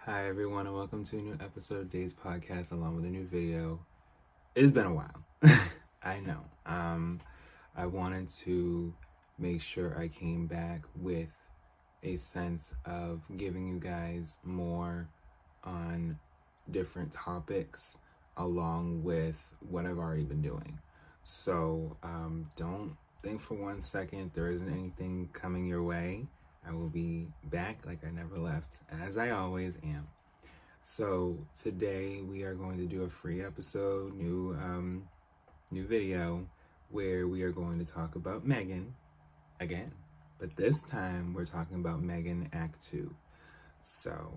Hi everyone and welcome to a new episode of Days Podcast along with a new video. It's been a while. I know. I wanted to make sure I came back with a sense of giving you guys more on different topics along with what I've already been doing. So don't think for 1 second there isn't anything coming your way. I will be back like I never left, as I always am. So today we are going to do a free episode, new video, where we are going to talk about Megan again, but this time we're talking about Megan Act 2. So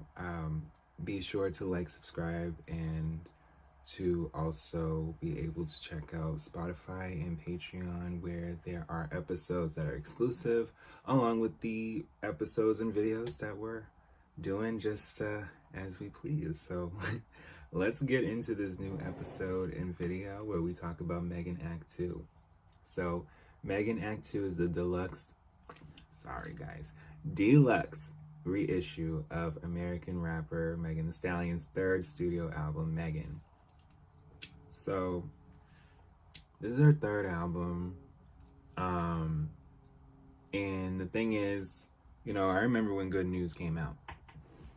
be sure to like, subscribe, and to also be able to check out Spotify and Patreon, where there are episodes that are exclusive, along with the episodes and videos that we're doing just as we please. So let's get into this new episode and video where we talk about Megan Act 2. So Megan Act 2 is the deluxe reissue of American rapper Megan Thee Stallion's third studio album, Megan. So this is her third album. And the thing is, I remember when Good News came out.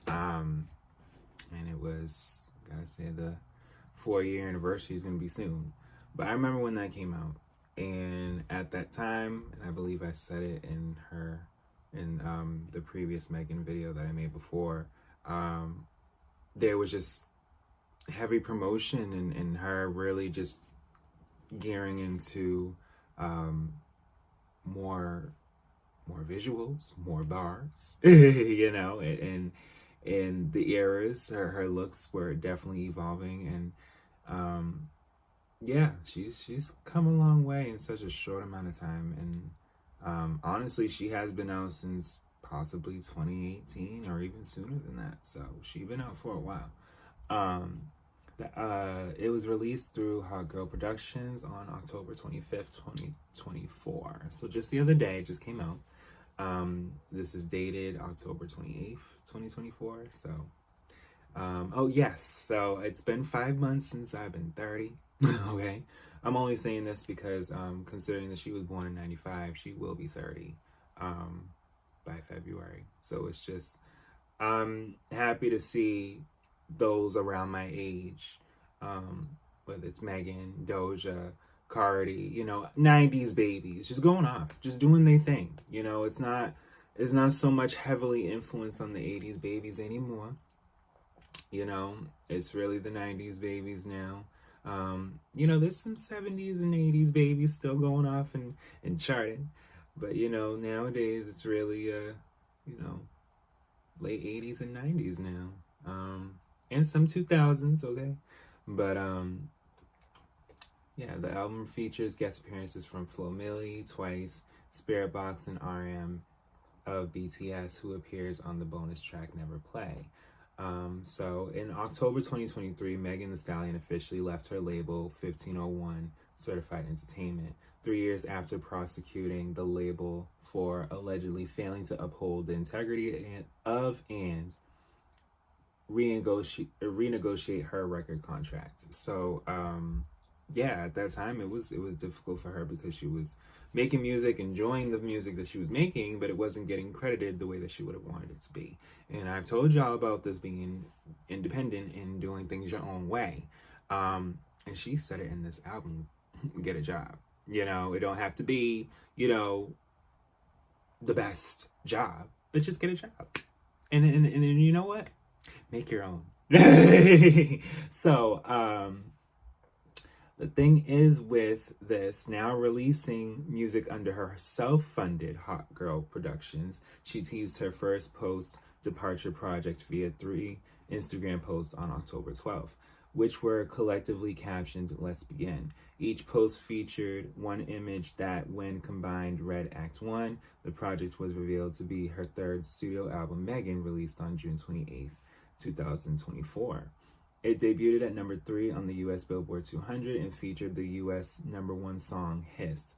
And it was, gotta say, the 4-year anniversary is gonna be soon. But I remember when that came out. And at that time, and I believe I said it in the previous Megan video that I made before, there was just heavy promotion and her really just gearing into more visuals, more bars, and the eras, her looks were definitely evolving, and yeah, she's come a long way in such a short amount of time, and honestly, she has been out since possibly 2018 or even sooner than that. So she's been out for a while. It was released through Hot Girl Productions on October 25th, 2024. So just the other day, it just came out. This is dated October 28th, 2024. So, oh yes, so it's been 5 months since I've been 30. Okay. I'm only saying this because, considering that she was born in 95, she will be 30, by February. So it's just, I'm happy to see those around my age, whether it's Megan, Doja, Cardi, 90s babies, just going off, just doing their thing. It's not so much heavily influenced on the 80s babies anymore. It's really the 90s babies now. There's some 70s and 80s babies still going off and charting. But, nowadays it's really, late 80s and 90s now. And some 2000s, okay? But, yeah, the album features guest appearances from Flo Milli, Twice, Spirit Box, and RM of BTS, who appears on the bonus track Never Play. So in October 2023, Megan Thee Stallion officially left her label 1501 Certified Entertainment, 3 years after prosecuting the label for allegedly failing to uphold the integrity and renegotiate her record contract. So yeah, at that time it was difficult for her because she was making music, enjoying the music that she was making, but it wasn't getting credited the way that she would have wanted it to be. And I've told y'all about this being independent and doing things your own way. And she said it in this album, get a job. It don't have to be, the best job, but just get a job. And you know what? Make your own. So, the thing is with this, now releasing music under her self-funded Hot Girl Productions, she teased her first post-departure project via 3 Instagram posts on October 12th, which were collectively captioned, "Let's Begin." Each post featured one image that, when combined, read Act 1. The project was revealed to be her third studio album, Megan, released on June 28th, 2024. It debuted at number 3 on the US Billboard 200 and featured the US #1 song, Hissed,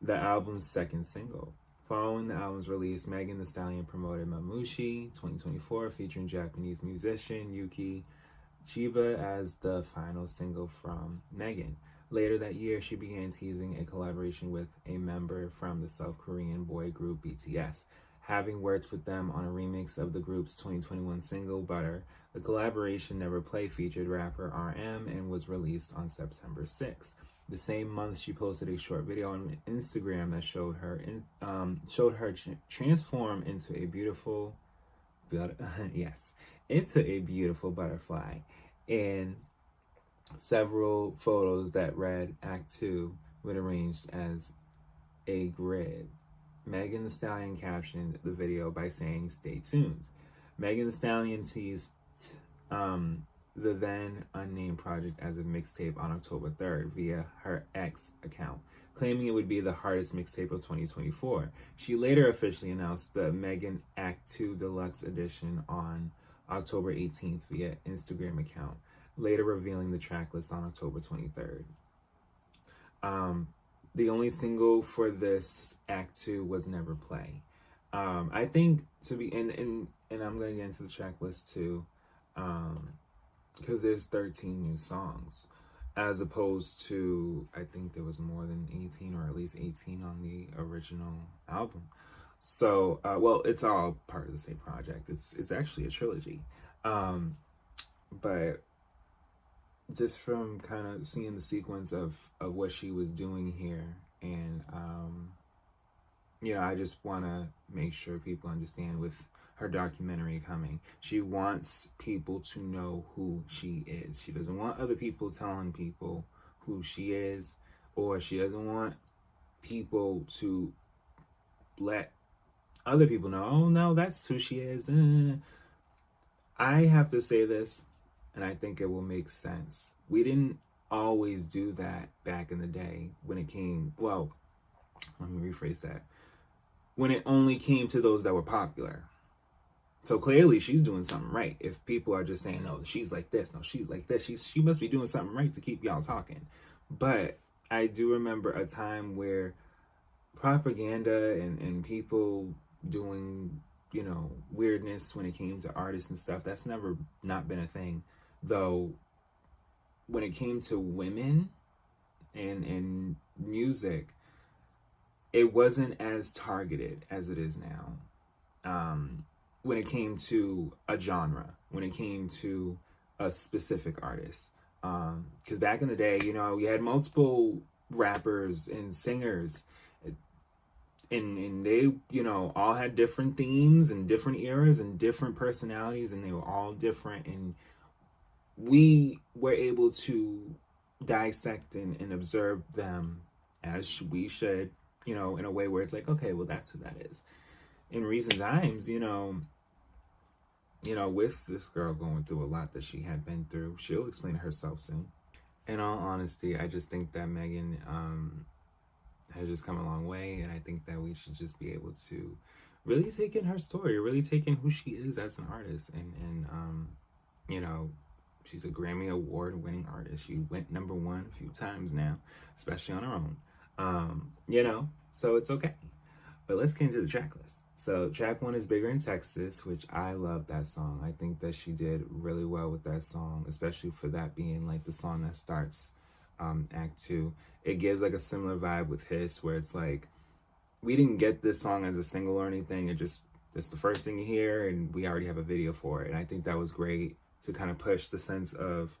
the album's second single. Following the album's release, Megan Thee Stallion promoted Mamushi 2024, featuring Japanese musician Yuki Chiba as the final single from Megan. Later that year, she began teasing a collaboration with a member from the South Korean boy group BTS. Having worked with them on a remix of the group's 2021 single Butter, the collaboration Never Play featured rapper RM and was released on September 6th. The same month, she posted a short video on Instagram that showed her transform into a beautiful, yes, into a beautiful butterfly, and several photos that read Act 2 were arranged as a grid. Megan Thee Stallion captioned the video by saying, "Stay tuned." Megan Thee Stallion teased the then unnamed project as a mixtape on October 3rd via her X account, claiming it would be the hardest mixtape of 2024. She later officially announced the Megan Act 2 Deluxe Edition on October 18th via Instagram account, later revealing the track list on October 23rd. The only single for this Act 2 was Never Play. I think to be, and I'm going to get into the track list too, because there's 13 new songs, as opposed to, I think there was more than 18, or at least 18 on the original album. So, well, it's all part of the same project. It's actually a trilogy. But just from kind of seeing the sequence of what she was doing here, and I just want to make sure people understand with her documentary coming, she wants people to know who she is. She doesn't want other people telling people who she is, or she doesn't want people to let other people know, oh no, that's who she is. I have to say this, and I think it will make sense. We didn't always do that back in the day when it came, well, let me rephrase that. When it only came to those that were popular. So clearly she's doing something right. If people are just saying, no, she's like this, no, she's like this, she must be doing something right to keep y'all talking. But I do remember a time where propaganda and people doing, weirdness when it came to artists and stuff, that's never not been a thing. Though when it came to women and music, it wasn't as targeted as it is now. When it came to a genre, when it came to a specific artist. Because back in the day, you had multiple rappers and singers, and they, all had different themes and different eras and different personalities, and they were all different, and we were able to dissect and observe them as we should, in a way where it's like, okay, well, that's who that is. In recent times, with this girl going through a lot that she had been through, she'll explain it herself soon. In all honesty, I just think that Megan has just come a long way, and I think that we should just be able to really take in her story, really take in who she is as an artist, and she's a Grammy Award-winning artist. She went #1 a few times now, especially on her own. So it's okay. But let's get into the track list. So track 1 is Bigger in Texas, which I love that song. I think that she did really well with that song, especially for that being like the song that starts Act 2. It gives like a similar vibe with Hiss, where it's like, we didn't get this song as a single or anything. It's the first thing you hear, and we already have a video for it. And I think that was great to kind of push the sense of,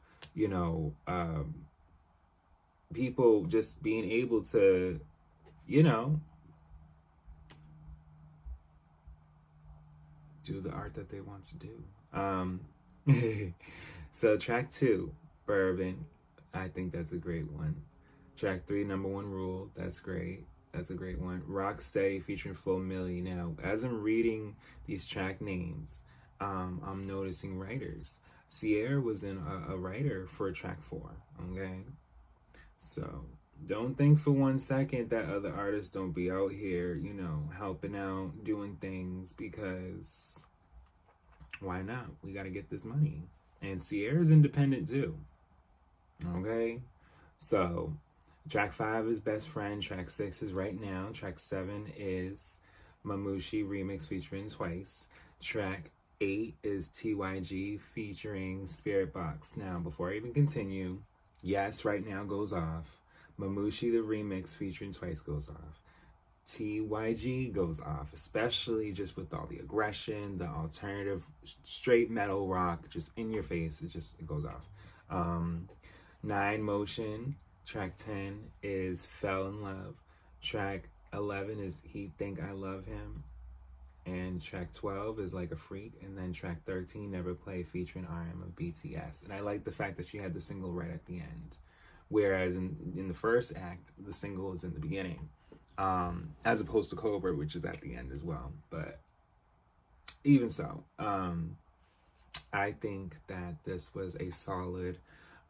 people just being able to, do the art that they want to do. So track 2, Bourbon, I think that's a great one. Track 3, Number One Rule, that's great. That's a great one. Rock Steady featuring Flo Milli. Now, as I'm reading these track names, I'm noticing writers. Sierra was in a writer for track 4, okay? So don't think for one second that other artists don't be out here, helping out, doing things, because why not? We got to get this money. And Sierra's independent too, okay? So track 5 is Best Friend. Track 6 is Right Now. Track 7 is Mamushi remix featuring Twice. Track 8 is TYG featuring Spirit Box. Now, before I even continue, Yes Right Now goes off. Mamushi the remix featuring Twice goes off. TYG goes off, especially just with all the aggression, the alternative straight metal rock, just in your face. It goes off. 9 Motion, track 10 is Fell in Love. Track 11 is He Think I Love Him. And track 12 is Like a Freak. And then track 13, Never Play, featuring RM of BTS. And I like the fact that she had the single right at the end. Whereas in the first act, the single is in the beginning. As opposed to Cobra, which is at the end as well. But even so, I think that this was a solid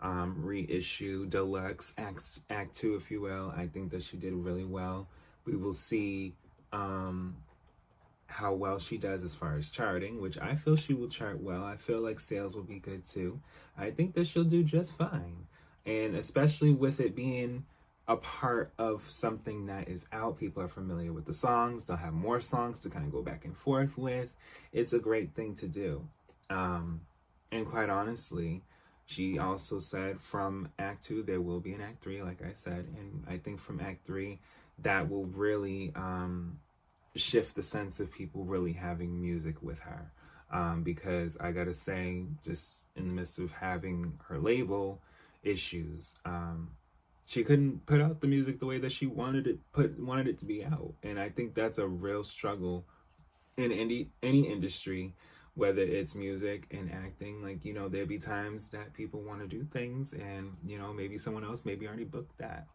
reissue, deluxe, act 2, if you will. I think that she did really well. We will see how well she does as far as charting, which I feel she will chart well. I feel like sales will be good too. I think that she'll do just fine. And especially with it being a part of something that is out, people are familiar with the songs. They'll have more songs to kind of go back and forth with. It's a great thing to do. And quite honestly, she also said from Act 2, there will be an Act 3, like I said. And I think from Act 3, that will really shift the sense of people really having music with her. Because I gotta say, just in the midst of having her label issues, she couldn't put out the music the way that she wanted it to be out. And I think that's a real struggle in any industry, whether it's music and acting. Like, you know, there'll be times that people want to do things and, you know, maybe someone else maybe already booked that.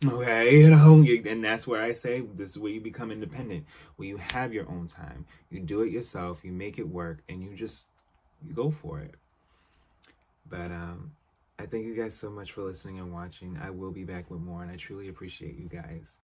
Okay, you know, and that's where I say this is where you become independent, where you have your own time, you do it yourself, you make it work, and you go for it. But I thank you guys so much for listening and watching. I will be back with more, and I truly appreciate you guys.